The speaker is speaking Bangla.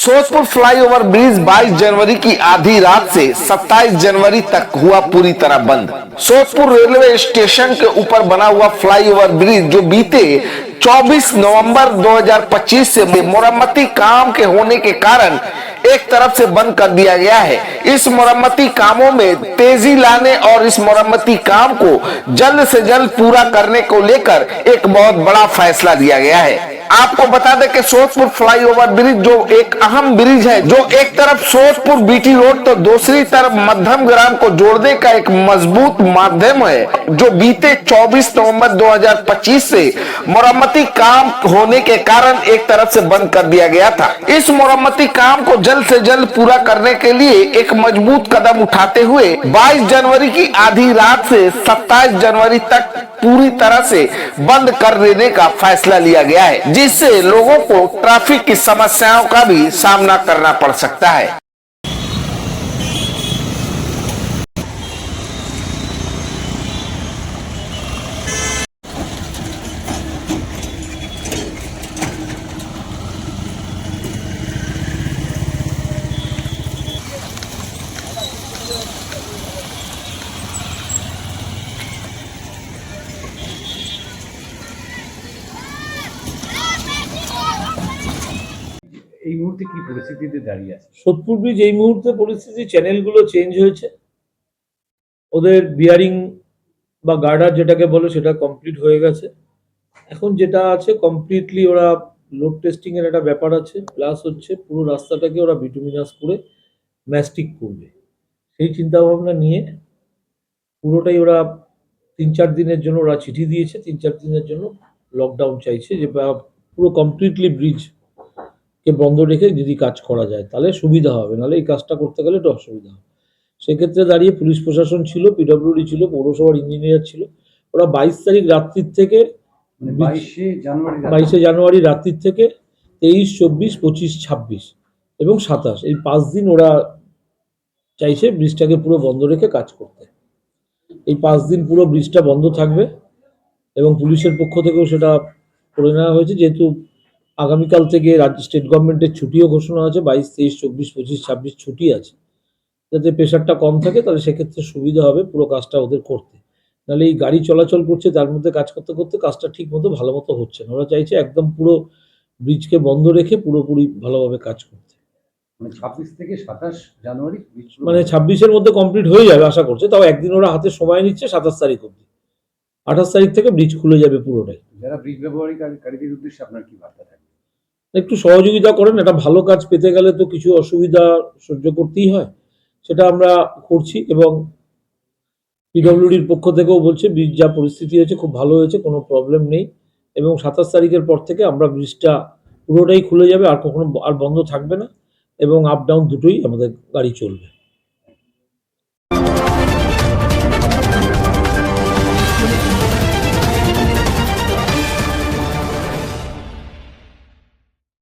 सोचपुर फ्लाईओवर ब्रिज 22 जनवरी की आधी रात से 27 जनवरी तक हुआ पूरी तरह बंद। सोचपुर रेलवे स्टेशन के ऊपर बना हुआ फ्लाईओवर ब्रिज जो बीते 24 नवंबर 2025 से मरम्मती काम के होने के कारण एक तरफ से बंद कर दिया गया है। इस मरम्मती कामों में तेजी लाने और इस मरम्मती काम को जल्द से जल्द पूरा करने को लेकर एक बहुत बड़ा फैसला लिया गया है। आपको बता दें कि सोचपुर फ्लाईओवर ब्रिज जो एक अहम ब्रिज है, जो एक तरफ सोचपुर बीटी रोड तो दूसरी तरफ मध्यम ग्राम को जोड़ने का एक मजबूत माध्यम है, जो बीते 24 नवंबर 2025 से मरम्मती काम होने के कारण एक तरफ से बंद कर दिया गया था। इस मरम्मती काम को जल्द से जल्द पूरा करने के लिए एक मजबूत कदम उठाते हुए 22 जनवरी की आधी रात से 27 जनवरी तक पूरी तरह से बंद कर देने का फैसला लिया गया है, जिससे लोगों को ट्रैफिक की समस्याओं का भी सामना करना पड़ सकता है। এই মুহূর্তে কি পরিস্থিতিতে দাঁড়িয়ে আছে সোদপুর ব্রিজ? এই মুহূর্তে পরিস্থিতি, চ্যানেলগুলো চেঞ্জ হয়েছে, ওদের বিয়ারিং বা গার্ডার যেটাকে বলে সেটা কমপ্লিট হয়ে গেছে। এখন যেটা আছে কমপ্লিটলি ওরা লোড টেস্টিং এর একটা ব্যাপার আছে, প্লাস হচ্ছে পুরো রাস্তাটাকে ওরা বিটুমিনাস করে ম্যাস্টিক করবে, সেই চিন্তা ভাবনা নিয়ে পুরোটাই ওরা 3-4 দিনের জন্য ওরা চিঠি দিয়েছে, 3-4 দিনের জন্য লকডাউন চাইছে, যে পুরো কমপ্লিটলি ব্রিজ কে বন্ধ রেখে যদি কাজ করা যায় তাহলে সুবিধা হবে, নাহলে এই কাজটা করতে গেলে একটু অসুবিধা হবে। সেক্ষেত্রে দাঁড়িয়ে পুলিশ প্রশাসন ছিল, পিডব্লিউডি ছিল, পৌরসভার ইঞ্জিনিয়ার ছিল। ওরা 22 তারিখ রাত্রির থেকে 22শে জানুয়ারি রাত্রির থেকে 23, 24, 25, 26 এবং 27 এই 5 দিন ওরা চাইছে ব্রিজটাকে পুরো বন্ধ রেখে কাজ করতে। এই 5 দিন পুরো ব্রিজটা বন্ধ থাকবে এবং পুলিশের পক্ষ থেকেও সেটা করে নেওয়া হয়েছে, যেহেতু আগামীকাল থেকে রাজ্য স্টেট গভর্নমেন্টের ছুটিও ঘোষণা আছে, 22, 23, 24, 25, 26 ছুটি আছে, যাতে প্রেশারটা কম থাকে, তাহলে সেক্ষেত্রে সুবিধা হবে পুরো কাজটা ওদের করতে। নাহলে এই গাড়ি চলাচল করছে, তার মধ্যে কাজ করতে করতে কাজটা ঠিক মতো ভালো মতো হচ্ছে না। ওরা চাইছে একদম পুরো ব্রিজকে বন্ধ রেখে পুরোপুরি ভালোভাবে কাজ করতে। মানে 26 থেকে 27 জানুয়ারি, মানে 26-এর মধ্যে কমপ্লিট হয়ে যাবে আশা করছে, তাও একদিন ওরা হাতে সময় নিচ্ছে 27 তারিখ অবধি। 28 তারিখ থেকে ব্রিজ খুলে যাবে পুরোটাই। যারা ব্রিজ ব্যবহারকারীদের উদ্দেশ্যে আপনার কি বার্তা থাকবে? একটু সহযোগিতা করেন, একটা ভালো কাজ পেতে গেলে তো কিছু অসুবিধা সহ্য করতেই হয়, সেটা আমরা করছি। এবং পিডব্লিউডির পক্ষ থেকেও বলছে ব্রিজ যা পরিস্থিতি হয়েছে খুব ভালো হয়েছে, কোনো প্রবলেম নেই, এবং 27 তারিখের পর থেকে আমরা ব্রিজটা পুরোটাই খুলে যাবে, আর কখনো আর বন্ধ থাকবে না, এবং আপ ডাউন দুটোই আমাদের গাড়ি চলবে।